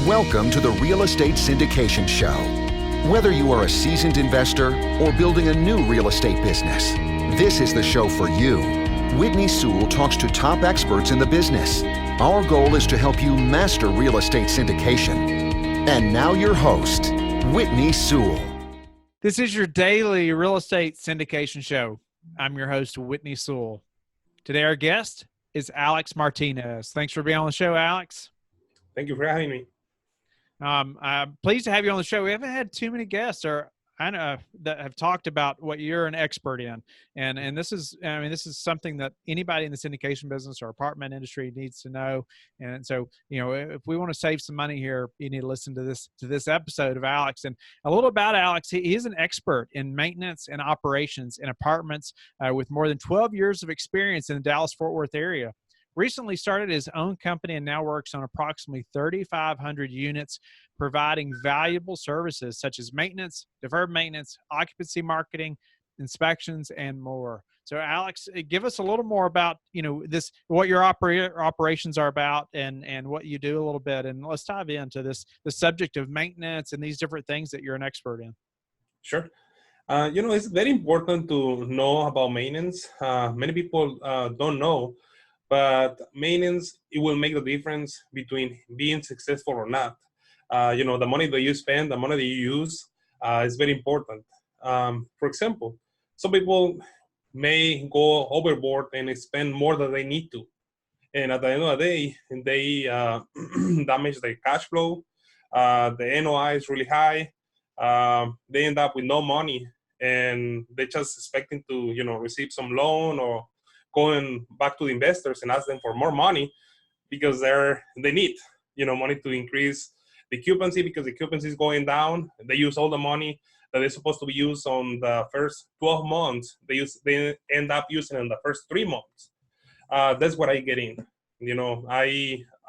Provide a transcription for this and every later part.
Welcome to the Real Estate Syndication Show. Whether you are a seasoned investor or building a new real estate business, this is the show for you. Whitney Sewell talks to top experts in the business. Our goal is to help you master real estate syndication. And now your host, Whitney Sewell. This is your daily real estate syndication show. I'm your host, Whitney Sewell. Today, our guest is Alex Martinez. Thanks for being on the show, Alex. Thank you for having me. I'm pleased to have you on the show. We haven't had too many guests that have talked about what you're an expert in. And this is something that anybody in the syndication business or apartment industry needs to know. And so, if we want to save some money here, you need to listen to this episode of Alex. And a little about Alex. He is an expert in maintenance and operations in apartments with more than 12 years of experience in the Dallas-Fort Worth area. Recently started his own company and now works on approximately 3,500 units, providing valuable services such as maintenance, deferred maintenance, occupancy marketing, inspections, and more. So, Alex, give us a little more about what your operations are about and what you do a little bit, and let's dive into the subject of maintenance and these different things that you're an expert in. Sure. It's very important to know about maintenance. Many people don't know. But maintenance, it will make the difference between being successful or not. The money that you spend, the money that you use is very important. For example, some people may go overboard and spend more than they need to. And at the end of the day, they damage their cash flow. The NOI is really high. They end up with no money and they're just expecting to, receive some loan or going back to the investors and ask them for more money because they need, money to increase the occupancy because the occupancy is going down. They use all the money that is supposed to be used on the first 12 months. They end up using it in the first 3 months. That's what I get in.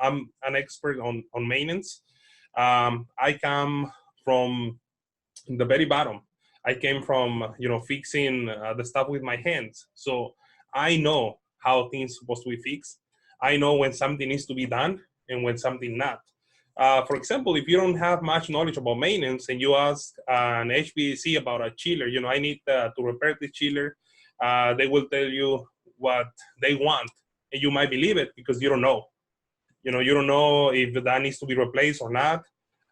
I'm an expert on maintenance. I come from the very bottom. I came from, fixing the stuff with my hands. So I know how things are supposed to be fixed. I know when something needs to be done and when something not. For example, if you don't have much knowledge about maintenance and you ask an HVAC about a chiller, I need to repair the chiller, they will tell you what they want. And you might believe it because you don't know. You don't know if that needs to be replaced or not.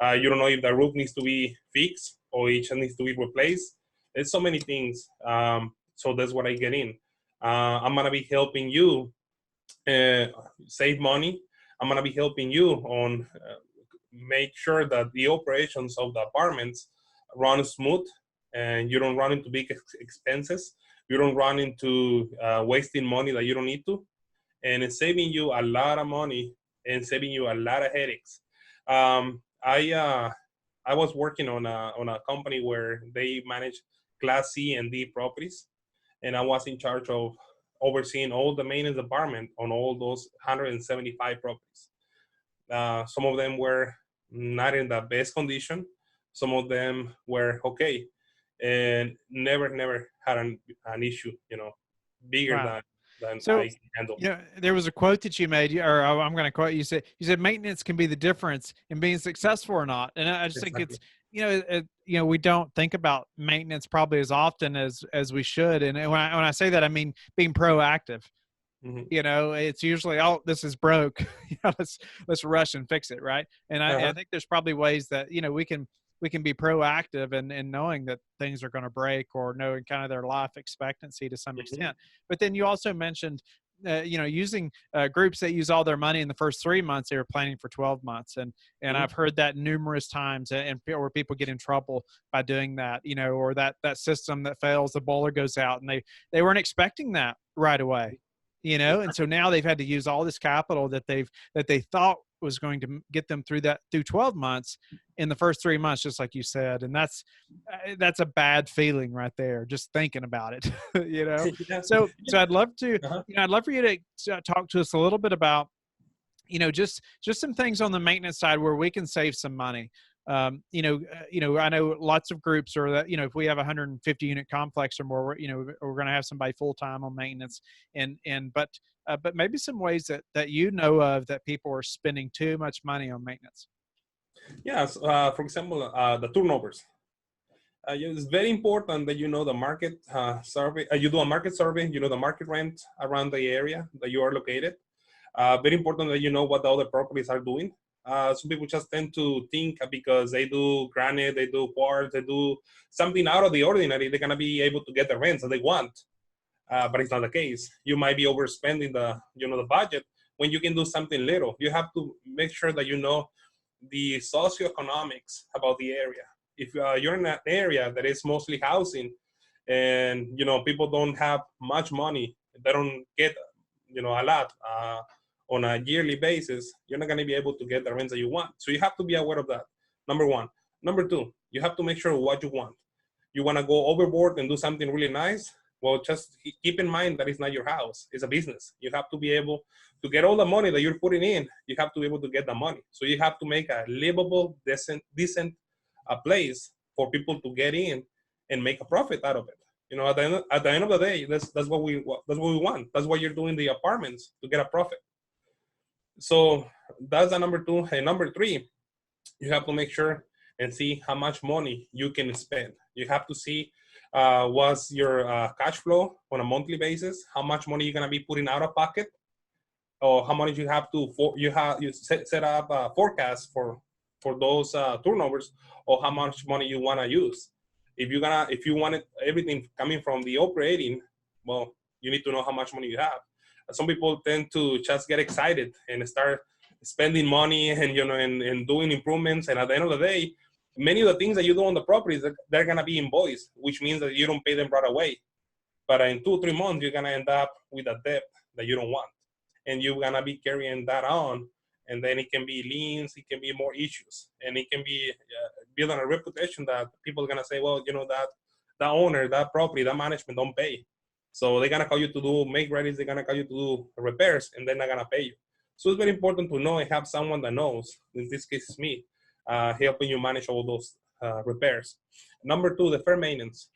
You don't know if the roof needs to be fixed or it needs to be replaced. There's so many things. So that's what I get in. I'm going to be helping you save money. I'm going to be helping you on make sure that the operations of the apartments run smooth and you don't run into big expenses. You don't run into wasting money that you don't need to. And it's saving you a lot of money and saving you a lot of headaches. I was working on a company where they manage Class C and D properties. And I was in charge of overseeing all the maintenance department on all those 175 properties. Some of them were not in the best condition. Some of them were okay, and never had an issue, bigger Wow. than So, I can handle. There was a quote that you made, or I'm going to quote you. Said maintenance can be the difference in being successful or not. And I just think it's, we don't think about maintenance probably as often as we should. And when I say that, I mean being proactive. Mm-hmm. It's usually, this is broke. Let's rush and fix it, right? And I think there's probably ways that we can be proactive and knowing that things are going to break or knowing kind of their life expectancy to some extent. But then you also mentioned, using groups that use all their money in the first 3 months, they were planning for 12 months. And I've heard that numerous times and where people get in trouble by doing that, or that system that fails, the boiler goes out and they weren't expecting that right away, and so now they've had to use all this capital that they thought was going to get them through 12 months in the first 3 months, just like you said. And that's a bad feeling right there, just thinking about it, So I'd love to, I'd love for you to talk to us a little bit about, just some things on the maintenance side where we can save some money. I know lots of groups are that, if we have a 150 unit complex or more, we're going to have somebody full-time on maintenance but maybe some ways that you know of that people are spending too much money on maintenance. Yes, for example, the turnovers. It's very important that you know the market survey. You do a market survey. You know the market rent around the area that you are located. Very important that you know what the other properties are doing. Some people just tend to think because they do granite, they do quartz, they do something out of the ordinary, they're gonna be able to get the rents that they want. But it's not the case. You might be overspending the budget when you can do something little. You have to make sure that you know the socioeconomics about the area. If you're in an area that is mostly housing, and people don't have much money, they don't get a lot on a yearly basis, you're not going to be able to get the rents that you want. So you have to be aware of that. Number one. Number two, you have to make sure what you want. You want to go overboard and do something really nice? Well, just keep in mind that it's not your house. It's a business. You have to be able to get all the money that you're putting in. You have to be able to get the money. So you have to make a livable, decent place for people to get in and make a profit out of it. At the end of the day, that's what we want. That's why you're doing the apartments, to get a profit. So that's the number two. And number three, you have to make sure and see how much money you can spend. You have to see what's your cash flow on a monthly basis, how much money you're gonna be putting out of pocket, or how much you have to set up a forecast for those turnovers, or how much money you wanna use. If you want everything coming from the operating, well, you need to know how much money you have. Some people tend to just get excited and start spending money and doing improvements, and at the end of the day, many of the things that you do on the properties, they're gonna be invoiced, which means that you don't pay them right away. But in 2-3 months, you're gonna end up with a debt that you don't want, and you're gonna be carrying that on, and then it can be liens, it can be more issues, and it can be building a reputation that people are gonna say, well, that owner, that property, that management don't pay, so they're gonna call you to do make readies, they're gonna call you to do repairs, and they're not gonna pay you. So it's very important to know and have someone that knows. In this case, it's me. Helping you manage all those repairs. Number two, the fair maintenance.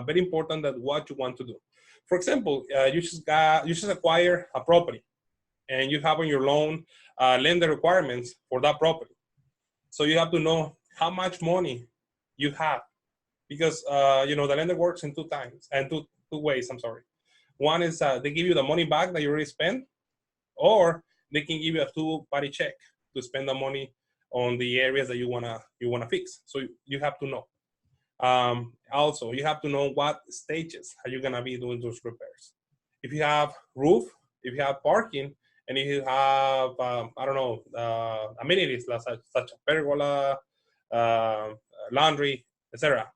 Very important that what you want to do. For example, you just acquire a property, and you have on your loan lender requirements for that property. So you have to know how much money you have, because the lender works in two ways. I'm sorry. One is they give you the money back that you already spent, or they can give you a two-party check to spend the money on the areas that you wanna fix. So you have to know. Also, you have to know what stages are you gonna be doing those repairs. If you have roof, if you have parking, and if you have amenities such as pergola, laundry, etc.,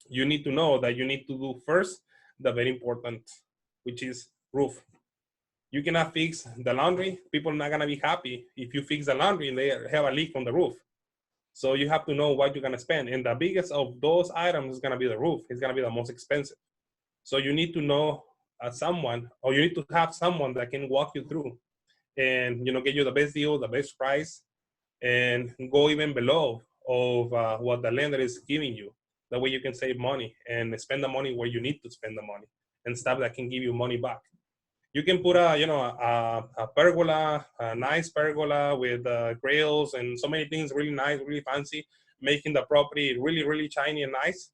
you need to know that you need to do first the very important, which is roof. You cannot fix the laundry. People are not gonna be happy if you fix the laundry and they have a leak from the roof. So you have to know what you're gonna spend. And the biggest of those items is gonna be the roof. It's gonna be the most expensive. So you need to know someone, or you need to have someone that can walk you through and get you the best deal, the best price, and go even below of what the lender is giving you. That way you can save money and spend the money where you need to spend the money, and stuff that can give you money back. You can put a pergola, a nice pergola with grills and so many things, really nice, really fancy, making the property really, really shiny and nice,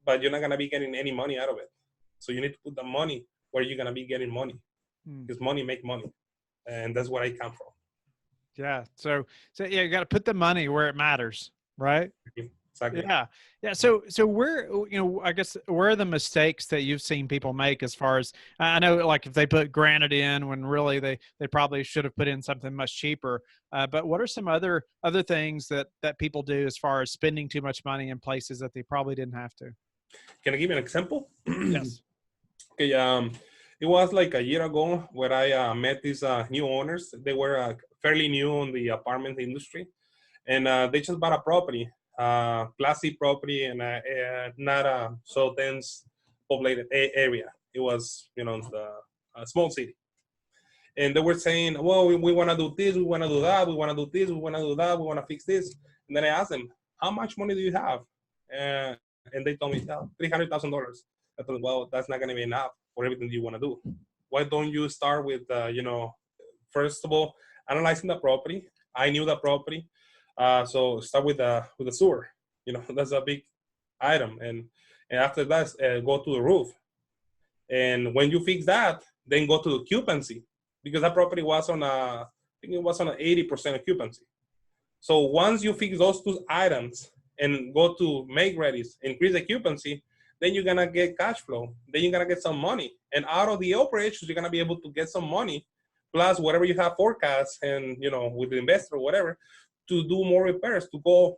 but you're not gonna be getting any money out of it. So you need to put the money where you're gonna be getting money, because money make money, and that's where I come from. Yeah. So yeah, you got to put the money where it matters, right? Exactly. Yeah. So where, I guess, where are the mistakes that you've seen people make as far as, I know, like if they put granite in when really they probably should have put in something much cheaper. But what are some other things that people do as far as spending too much money in places that they probably didn't have to? Can I give you an example? Yes. Okay. It was like a year ago where I met these new owners. They were fairly new in the apartment industry, and they just bought a property. Classy property, and not a so dense populated area. It was, the small city. And they were saying, well, we want to do this, we want to do that, we want to do this, we want to do that, we want to fix this. And then I asked them, how much money do you have? And they told me, $300,000. I thought, well, that's not going to be enough for everything you want to do. Why don't you start with, first of all, analyzing the property. I knew the property. So start with the sewer. That's a big item, and after that, go to the roof. And when you fix that, then go to the occupancy, because that property was on I think it was on an 80% occupancy. So once you fix those two items and go to make readies, increase occupancy, then you're gonna get cash flow. Then you're gonna get some money, and out of the operations, you're gonna be able to get some money, plus whatever you have forecast, and with the investor or whatever, to do more repairs, to go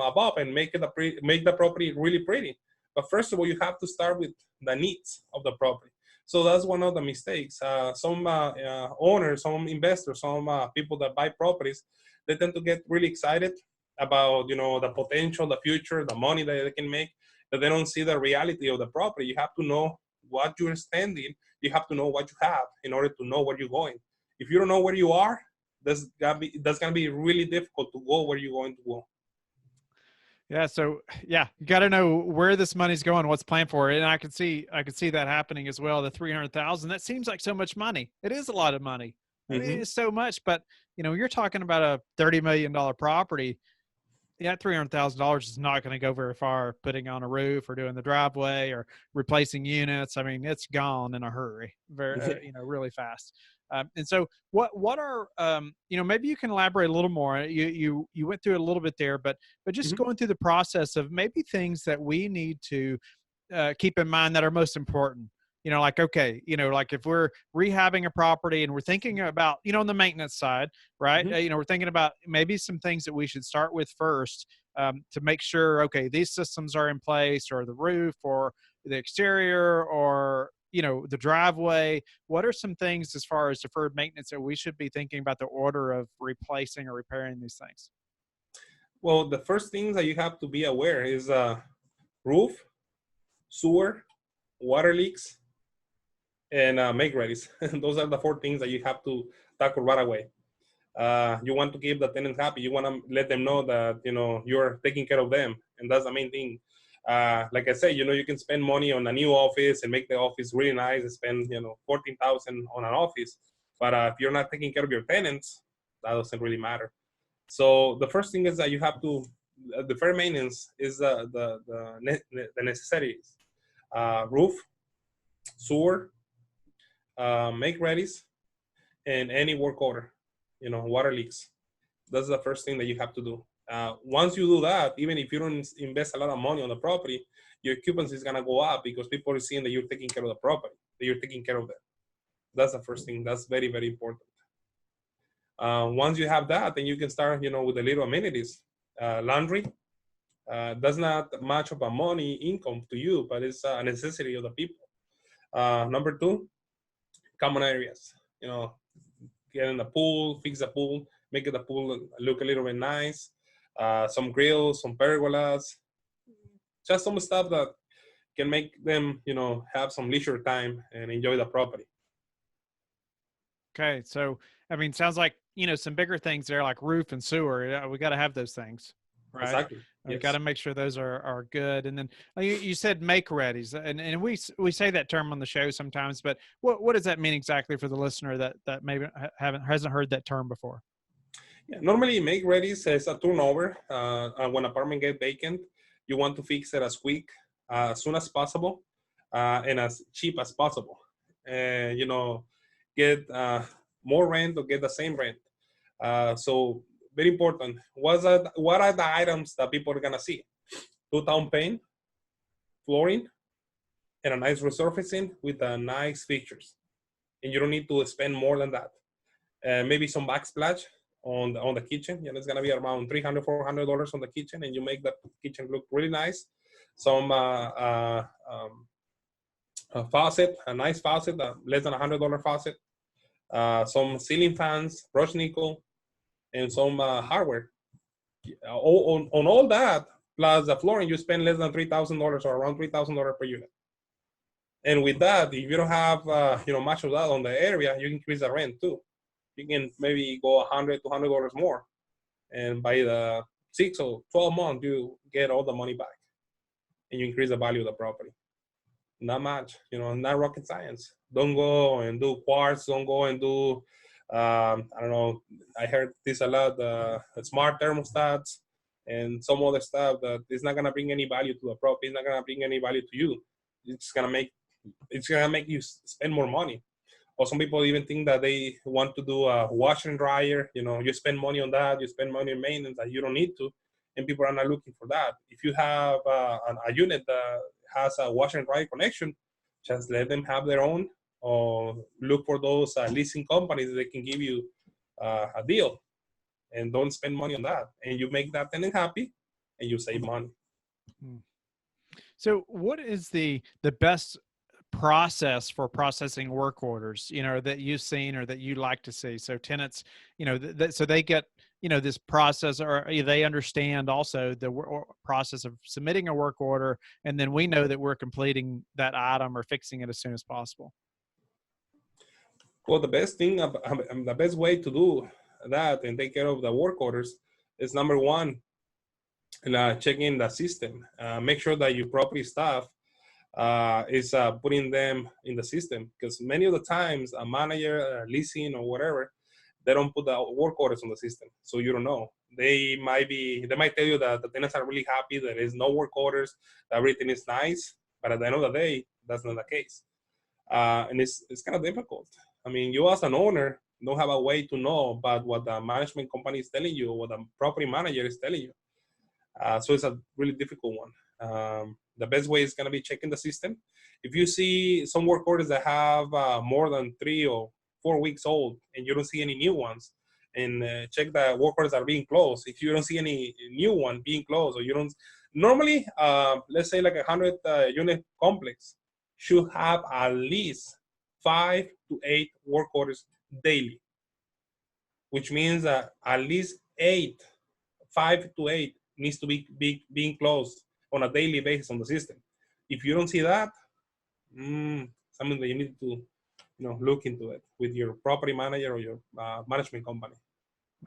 above and make the property really pretty. But first of all, you have to start with the needs of the property. So that's one of the mistakes. Some owners, some investors, some people that buy properties, they tend to get really excited about the potential, the future, the money that they can make, but they don't see the reality of the property. You have to know what you're spending. You have to know what you have in order to know where you're going. If you don't know where you are, that's gonna be really difficult to go where you're going to go. Yeah. So yeah, you got to know where this money's going, what's planned for it. And I could see that happening as well. The 300,000, that seems like so much money. It is a lot of money. I mean, it's so much, but you're talking about a $30 million property. Yeah, $300,000 is not going to go very far putting on a roof or doing the driveway or replacing units. I mean, it's gone in a hurry, very, really fast. And so what are, maybe you can elaborate a little more. You went through it a little bit there, but just going through the process of maybe things that we need to keep in mind that are most important. Like, okay, like if we're rehabbing a property and we're thinking about, on the maintenance side, right? We're thinking about maybe some things that we should start with first to make sure, okay, these systems are in place, or the roof, or the exterior, or, the driveway. What are some things as far as deferred maintenance that we should be thinking about the order of replacing or repairing these things? Well, the first things that you have to be aware is roof, sewer, water leaks, and make readies. Those are the 4 things that you have to tackle right away. You want to keep the tenants happy. You want to let them know that you're taking care of them, and that's the main thing. Like I said, you can spend money on a new office and make the office really nice and spend $14,000 on an office, but if you're not taking care of your tenants, that doesn't really matter. So the first thing is that you have to defer maintenance is the necessities: roof, sewer, make readies, and any work order, water leaks. That's the first thing that you have to do. Once you do that, even if you don't invest a lot of money on the property, your occupancy is gonna go up because people are seeing that you're taking care of the property, that you're taking care of them. That's the first thing. That's very, very important. Once you have that, then you can start, with the little amenities. Laundry, that's not much of a money income to you, but it's a necessity of the people. Number 2, common areas. Get in the pool, fix the pool, make the pool look a little bit nice. Some grills, some pergolas, just some stuff that can make them, have some leisure time and enjoy the property. Okay. So, I mean, sounds like, some bigger things there, like roof and sewer. Yeah, we got to have those things, right? Exactly. We Yes. got to make sure those are good. And then you said make readies, and we say that term on the show sometimes, but what does that mean exactly for the listener that maybe hasn't heard that term before? Yeah, normally make readies is a turnover. When apartment get vacant, you want to fix it as quick, as soon as possible, and as cheap as possible. And get more rent or get the same rent. So very important. What are the items that people are gonna see? 2-tone paint, flooring, and a nice resurfacing with nice features. And you don't need to spend more than that. Maybe some backsplash on the kitchen. It's gonna be around $300-$400 on the kitchen, and you make the kitchen look really nice. Some faucet, a nice faucet, less than $100 faucet. Some ceiling fans, brush nickel, and some hardware. On all that, plus the flooring, you spend less than $3,000 or around $3,000 per unit. And with that, if you don't have much of that on the area, you can increase the rent too. You can maybe go $100-$200 more, and by the 6 or 12 months, you get all the money back, and you increase the value of the property. Not much, not rocket science. Don't go and do quartz. Don't go and do I don't know. I heard this a lot. Smart thermostats and some other stuff that is not gonna bring any value to the property. It's not gonna bring any value to you. It's gonna make you spend more money. Or some people even think that they want to do a washer and dryer. You spend money on that. You spend money on maintenance that you don't need to, and people are not looking for that. If you have a unit that has a washer and dryer connection, just let them have their own, or look for those leasing companies that can give you a deal, and don't spend money on that. And you make that tenant happy, and you save money. So what is the best process for processing work orders, that you've seen or that you like to see? So tenants, so they get, this process, or they understand also the process of submitting a work order, and then we know that we're completing that item or fixing it as soon as possible. Well, the best way to do that and take care of the work orders is, number one, checking the system. Make sure that your property staff is putting them in the system, because many of the times a manager, leasing or whatever, they don't put the work orders on the system, so you don't know. They might tell you that the tenants are really happy, there is no work orders, that everything is nice, but at the end of the day, that's not the case. And it's kind of difficult. I mean, you as an owner don't have a way to know about what the management company is telling you, or what the property manager is telling you. So it's a really difficult one. The best way is going to be checking the system. If you see some work orders that have more than 3 or 4 weeks old, and you don't see any new ones, and check the work orders that are being closed. If you don't see any new one being closed, or you don't, normally, let's say like 100 unit complex should have at least 5 to 8 work orders daily, which means that at least 5 to 8 needs to be being closed on a daily basis on the system. If you don't see that, something that you need to look into it with your property manager or your management company.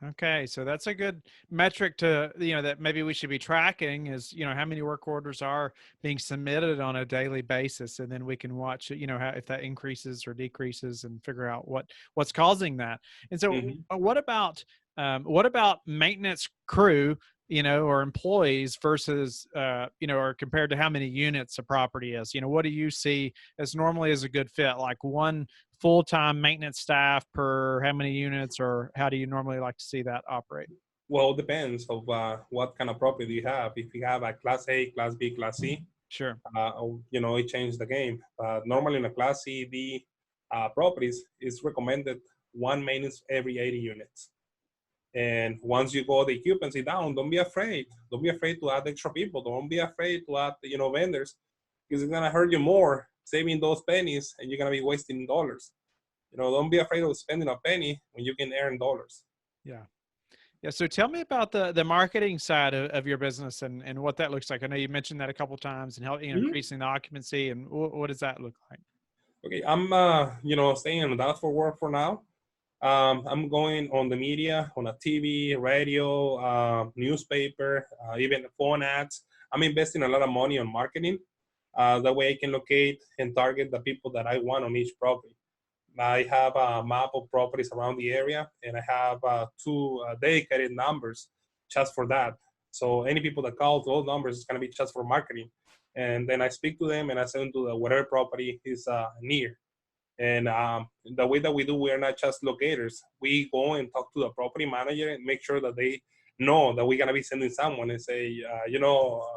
Okay, so that's a good metric to, that maybe we should be tracking is, how many work orders are being submitted on a daily basis, and then we can watch, how, if that increases or decreases, and figure out what's causing that. And so, what about maintenance crew, or employees versus, or compared to how many units a property is? What do you see as normally as a good fit? Like one full-time maintenance staff per how many units, or how do you normally like to see that operate? Well, it depends of what kind of property you have. If you have a Class A, Class B, Class C, sure, it changed the game. Normally in a Class C, D properties, it's recommended one maintenance every 80 units. And once you go the occupancy down, don't be afraid. Don't be afraid to add extra people. Don't be afraid to add, vendors, because it's gonna hurt you more saving those pennies, and you're gonna be wasting dollars. Don't be afraid of spending a penny when you can earn dollars. Yeah. Yeah. So tell me about the marketing side of your business, and what that looks like. I know you mentioned that a couple of times, and how increasing the occupancy, and what does that look like? Okay, I'm staying in Dallas Fort Worth for now. I'm going on the media, on a TV, radio, newspaper, even phone ads. I'm investing a lot of money on marketing. That way I can locate and target the people that I want on each property. I have a map of properties around the area, and I have 2 dedicated numbers just for that. So any people that call those numbers is going to be just for marketing. And then I speak to them, and I send them to whatever property is near. And the way that we do, we are not just locators. We go and talk to the property manager and make sure that they know that we're going to be sending someone, and say,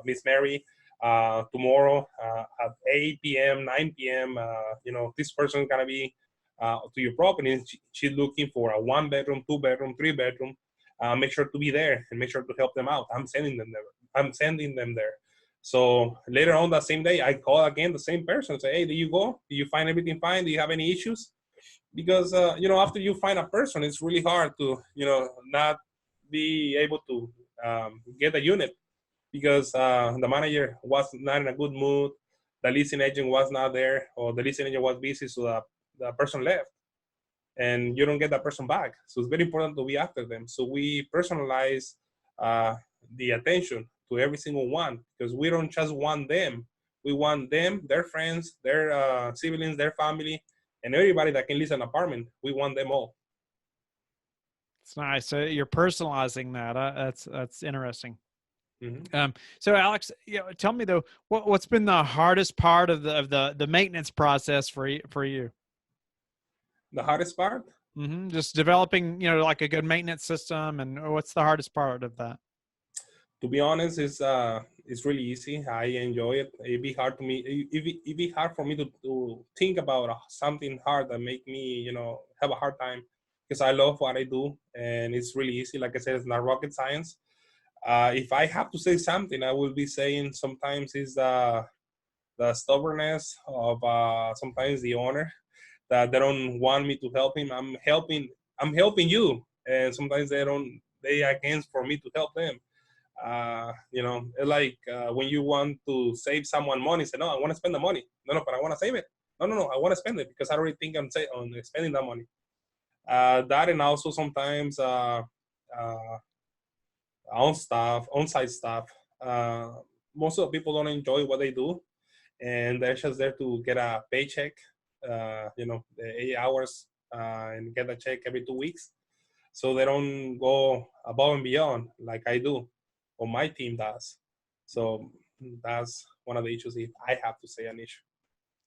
Miss Mary, tomorrow at 8 p.m., 9 p.m., this person is going to be to your property, and she's looking for a 1-bedroom, 2-bedroom, 3-bedroom. Make sure to be there and make sure to help them out. I'm sending them there. So later on that same day, I call again the same person, say, hey, did you go? Do you find everything fine? Do you have any issues? Because, after you find a person, it's really hard to, not be able to get a unit, because the manager was not in a good mood, the leasing agent was not there, or the leasing agent was busy, so the person left, and you don't get that person back. So it's very important to be after them. So we personalize the attention to every single one, because we don't just want them. We want them, their friends, their siblings, their family, and everybody that can lease an apartment. We want them all. It's nice. So you're personalizing that. That's interesting. Mm-hmm. So Alex, tell me though, what's been the hardest part of the maintenance process for you? The hardest part? Just developing, like a good maintenance system, and what's the hardest part of that? To be honest, it's really easy. I enjoy it. It'd be hard to me. It'd be hard for me to think about something hard that make me, have a hard time, because I love what I do and it's really easy. Like I said, it's not rocket science. If I have to say something, I will be saying sometimes is the stubbornness of sometimes the owner, that they don't want me to help him. I'm helping you, and sometimes they against for me to help them. Like when you want to save someone money, say, no, I want to spend the money. No, but I want to save it. No, I want to spend it because I already think on spending that money. That, and also sometimes on-site staff. Most of the people don't enjoy what they do, and they're just there to get a paycheck, the 8 hours, and get a check every 2 weeks. So they don't go above and beyond like I do, or my team does. So that's one of the issues, if I have to say an issue.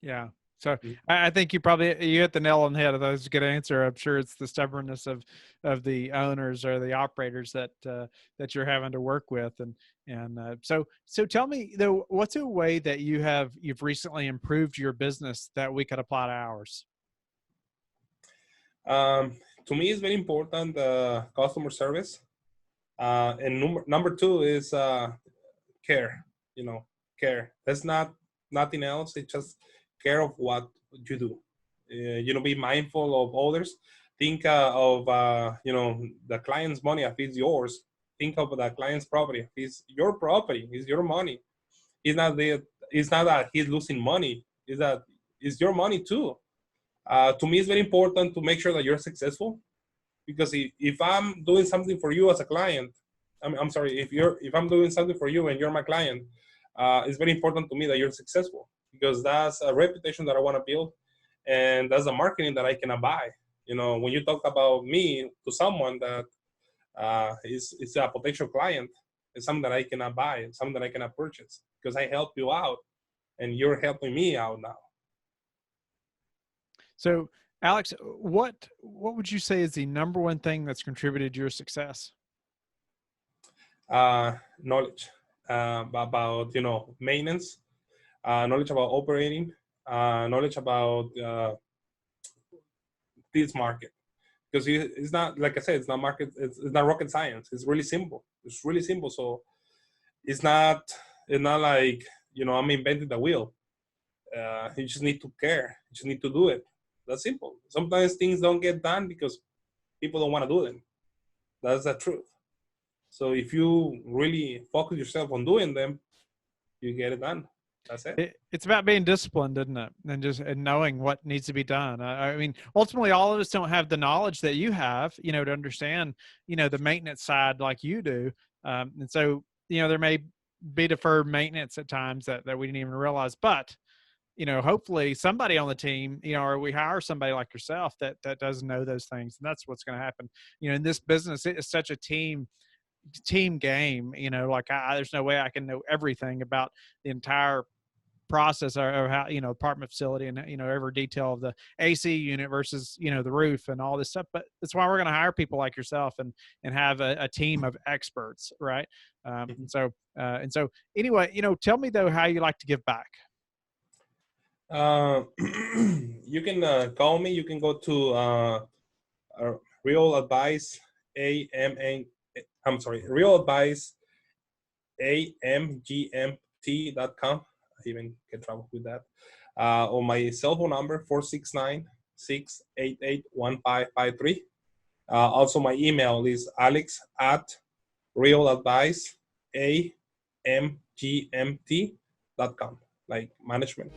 Yeah. So I think you hit the nail on the head. That was a good answer. I'm sure it's the stubbornness of the owners or the operators that you're having to work with. So tell me though, what's a way that you've recently improved your business that we could apply to ours? To me, it's very important, customer service. And number two is care. Care. That's nothing else. It's just care of what you do. Be mindful of others. Think of the client's money if it's yours. Think of the client's property if it's your property. It's your money. It's not that he's losing money. It's that it's your money too. To me, it's very important to make sure that you're successful, because if I'm doing something for you as a client, I'm sorry, if I'm doing something for you and you're my client, it's very important to me that you're successful, because that's a reputation that I want to build, and that's the marketing that I can buy. When you talk about me to someone that is a potential client, it's something that I cannot buy, something that I cannot purchase, because I help you out and you're helping me out now. So Alex, what would you say is the number one thing that's contributed to your success? Knowledge about maintenance, knowledge about operating, knowledge about this market. Because it's not, like I said, it's not rocket science. It's really simple. So it's not like I'm inventing the wheel. You just need to care. You just need to do it. That's simple. Sometimes things don't get done because people don't want to do them. That's the truth. So if you really focus yourself on doing them, you get it done. That's it. It's about being disciplined, isn't it? And knowing what needs to be done. I mean, ultimately, all of us don't have the knowledge that you have, to understand, the maintenance side like you do. And so, there may be deferred maintenance at times that we didn't even realize, but hopefully somebody on the team, or we hire somebody like yourself that doesn't know those things. And that's what's going to happen. In this business, it is such a team game, there's no way I can know everything about the entire process or how, apartment facility and, every detail of the AC unit versus, the roof and all this stuff. But that's why we're going to hire people like yourself and have a team of experts. Right. And so anyway, tell me though, how you like to give back. You can call me. You can go to Real Advice Real Advice AMGMT.com. I even get trouble with that. On my cell phone number 469-688-1553. Also, my email is alex@realadviceamgmt.com, like management.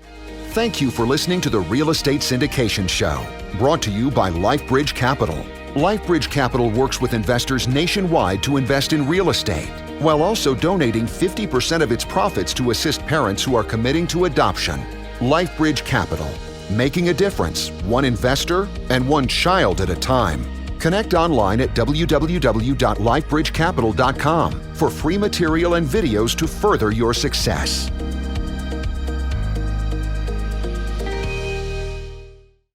Thank you for listening to the Real Estate Syndication Show, brought to you by Life Bridge Capital. Life Bridge Capital works with investors nationwide to invest in real estate, while also donating 50% of its profits to assist parents who are committing to adoption. Life Bridge Capital, making a difference, one investor and one child at a time. Connect online at www.lifebridgecapital.com for free material and videos to further your success.